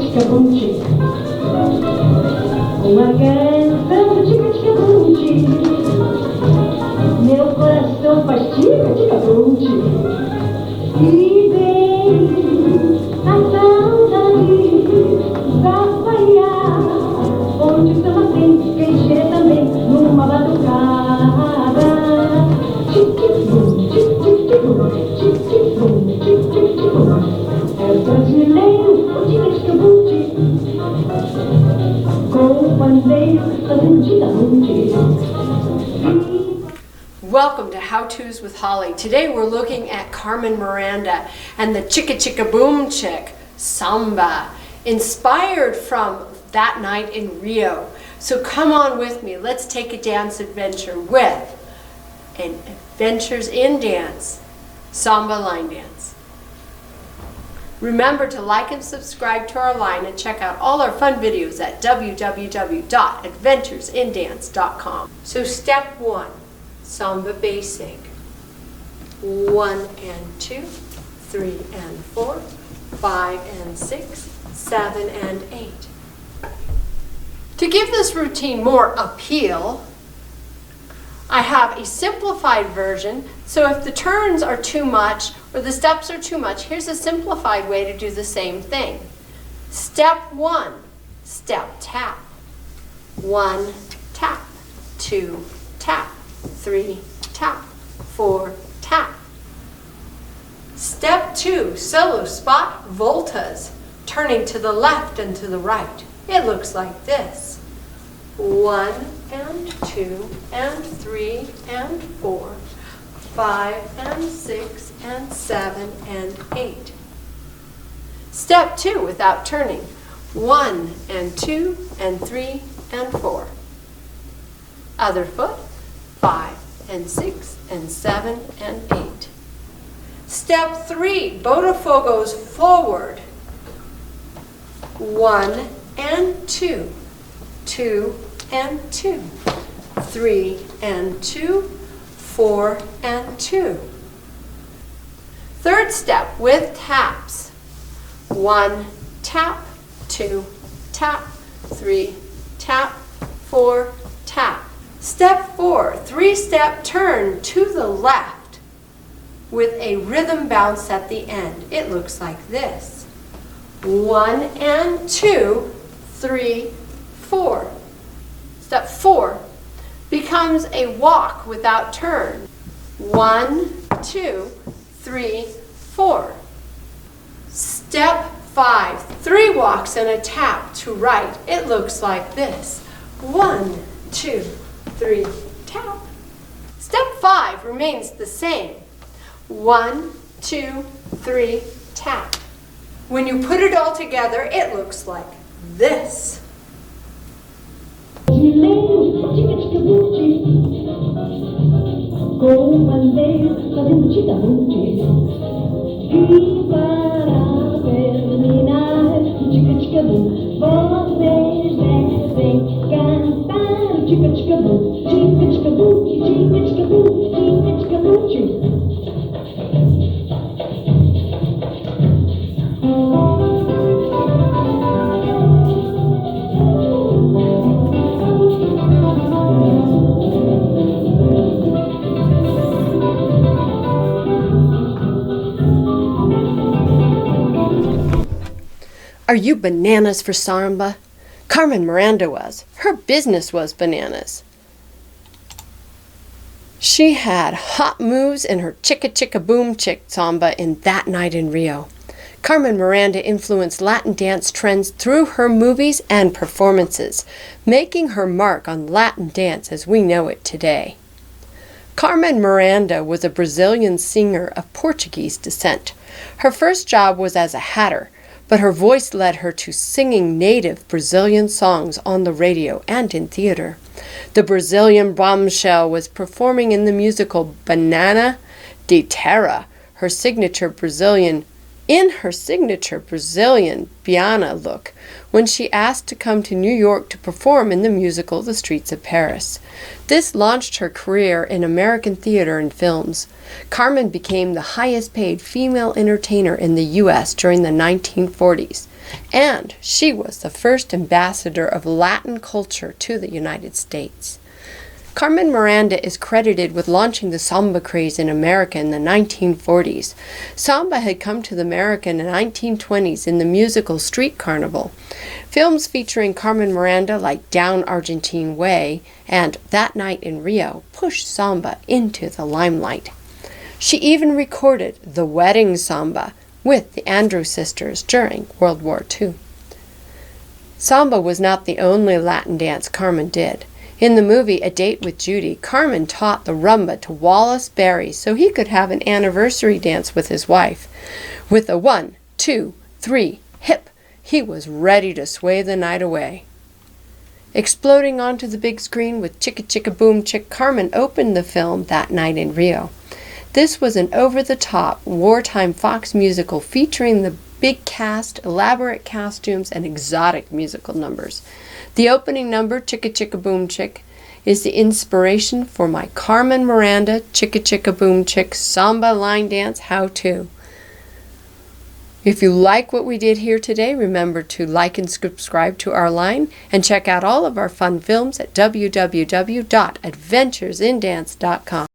chica boom chick. Uma canção chica chica boom chick. Meu coração faz chica chica boom chick. E vem a saudade da Bahia, onde o samba tem quem cheira também numa batucada. Chique boom, chique boom, chique boom, chique boom. É o brasileiro, o chique boom chick, com o pandeiro fazendo chica boom chick. Welcome to How To's with Holly. Today we're looking at Carmen Miranda and the Chicka Chicka Boom Chick, Samba, inspired from that night in Rio. So come on with me, let's take a dance adventure with an Adventures in Dance, Samba line dance. Remember to like and subscribe to our line and check out all our fun videos at www.adventuresindance.com. So step 1. Samba basic. 1 and 2, 3 and 4, 5 and 6, 7 and 8. To give this routine more appeal, I have a simplified version. So if the turns are too much or the steps are too much, here's a simplified way to do the same thing. Step 1, step tap. 1 tap, 2 tap. 3 tap, 4 tap. Step 2, solo spot voltas, turning to the left and to the right. It looks like this. 1 and 2 and 3 and 4, 5 and 6 and 7 and 8. Step 2, without turning. 1 and 2 and 3 and 4. Other foot. 5 and 6 and 7 and 8. Step 3, Botafogo's forward. 1 and 2, 2 and 2, 3 and 2, 4 and 2. Third step with taps. 1 tap, 2 tap, 3 tap, 4 tap. Step 4, 3-step turn to the left with a rhythm bounce at the end. It looks like this. 1 and 2, 3, 4. Step 4 becomes a walk without turn. 1, 2, 3, 4. Step 5, 3 walks and a tap to right. It looks like this. 1, 2, 3, tap. Step 5 remains the same. 1, 2, 3, tap. When you put it all together, it looks like this. Chica chica boom, chica chica boom, chica chica boom, chica chica boom, chica. Are you bananas for samba? Carmen Miranda was. Her business was bananas. She had hot moves in her Chicka Chicka Boom Chick samba in That Night in Rio. Carmen Miranda influenced Latin dance trends through her movies and performances, making her mark on Latin dance as we know it today. Carmen Miranda was a Brazilian singer of Portuguese descent. Her first job was as a hatter, but her voice led her to singing native Brazilian songs on the radio and in theater. The Brazilian bombshell was performing in the musical Banana de Terra, her signature Brazilian Biana look, when she asked to come to New York to perform in the musical The Streets of Paris. This launched her career in American theater and films. Carmen became the highest paid female entertainer in the U.S. during the 1940s. and she was the first ambassador of Latin culture to the United States. Carmen Miranda is credited with launching the samba craze in America in the 1940s. Samba had come to America in the 1920s in the musical Street Carnival. Films featuring Carmen Miranda like Down Argentine Way and That Night in Rio pushed samba into the limelight. She even recorded The Wedding Samba with the Andrews Sisters during World War II. Samba was not the only Latin dance Carmen did. In the movie A Date with Judy, Carmen taught the rumba to Wallace Berry so he could have an anniversary dance with his wife. With a 1, 2, 3, hip, he was ready to sway the night away. Exploding onto the big screen with Chicka Chicka Boom Chick, Carmen opened the film That Night in Rio. This was an over-the-top wartime Fox musical featuring the big cast, elaborate costumes, and exotic musical numbers. The opening number, Chicka Chicka Boom Chick, is the inspiration for my Carmen Miranda Chicka Chicka Boom Chick samba line dance how-to. If you like what we did here today, remember to like and subscribe to our line and check out all of our fun films at www.adventuresindance.com.